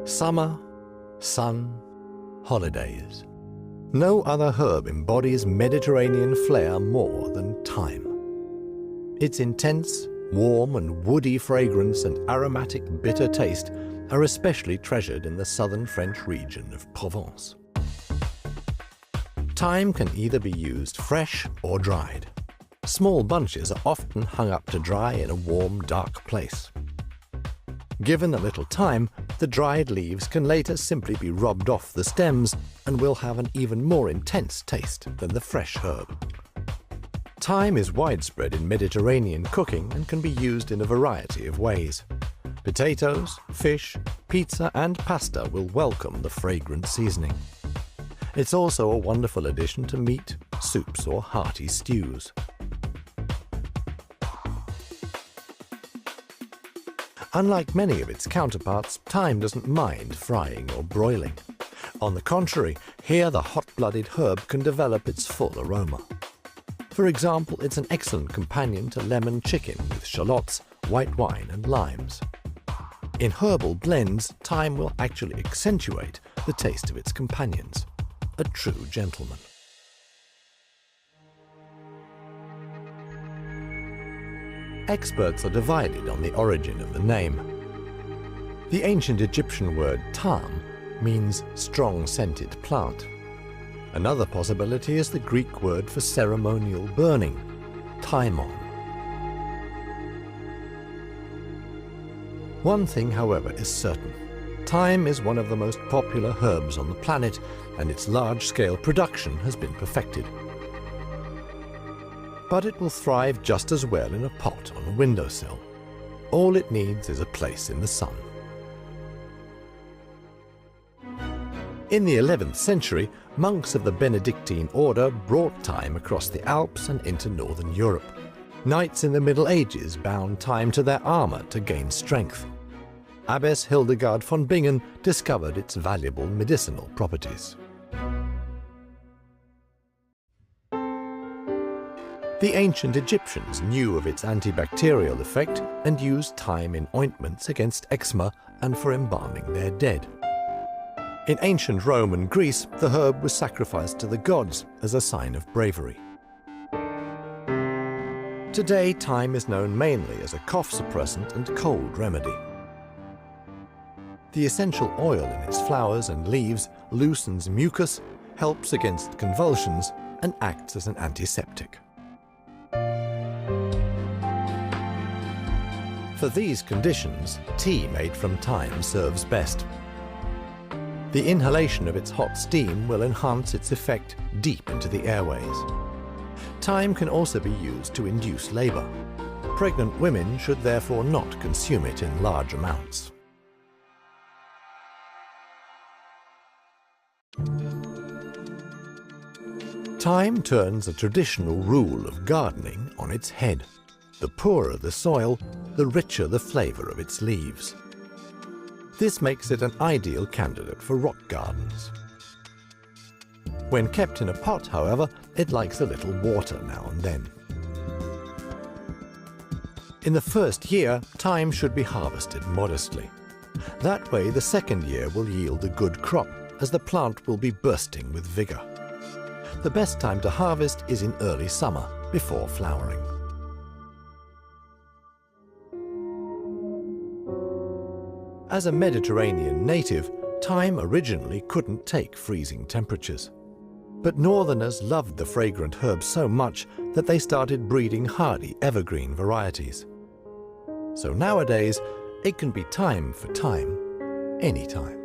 Summer, sun, holidays. No other herb embodies Mediterranean flair more than thyme. Its intense, warm and woody fragrance and aromatic bitter taste are especially treasured in the southern French region of Provence. Thyme can either be used fresh or dried. Small bunches are often hung up to dry in a warm, dark place. Given a little time, the dried leaves can later simply be rubbed off the stems and will have an even more intense taste than the fresh herb. Thyme is widespread in Mediterranean cooking and can be used in a variety of ways. Potatoes, fish, pizza and pasta will welcome the fragrant seasoning. It's also a wonderful addition to meat, soups or hearty stews. Unlike many of its counterparts, thyme doesn't mind frying or broiling. On the contrary, here the hot-blooded herb can develop its full aroma. For example, it's an excellent companion to lemon chicken with shallots, white wine and limes. In herbal blends, thyme will actually accentuate the taste of its companions. A true gentleman. Experts are divided on the origin of the name. The ancient Egyptian word thyme means strong-scented plant. Another possibility is the Greek word for ceremonial burning, thymon. One thing, however, is certain. Thyme is one of the most popular herbs on the planet, and its large-scale production has been perfected. But it will thrive just as well in a pot on a windowsill. All it needs is a place in the sun. In the 11th century, monks of the Benedictine order brought thyme across the Alps and into northern Europe. Knights in the Middle Ages bound thyme to their armor to gain strength. Abbess Hildegard von Bingen discovered its valuable medicinal properties. The ancient Egyptians knew of its antibacterial effect and used thyme in ointments against eczema and for embalming their dead. In ancient Rome and Greece, the herb was sacrificed to the gods as a sign of bravery. Today, thyme is known mainly as a cough suppressant and cold remedy. The essential oil in its flowers and leaves loosens mucus, helps against convulsions, and acts as an antiseptic. For these conditions, tea made from thyme serves best. The inhalation of its hot steam will enhance its effect deep into the airways. Thyme can also be used to induce labor. Pregnant women should therefore not consume it in large amounts. Thyme turns a traditional rule of gardening on its head. The poorer the soil, the richer the flavor of its leaves. This makes it an ideal candidate for rock gardens. When kept in a pot, however, it likes a little water now and then. In the first year, thyme should be harvested modestly. That way, the second year will yield a good crop, as the plant will be bursting with vigor. The best time to harvest is in early summer, before flowering. As a Mediterranean native, thyme originally couldn't take freezing temperatures. But northerners loved the fragrant herb so much that they started breeding hardy evergreen varieties. So nowadays, it can be thyme for thyme, anytime.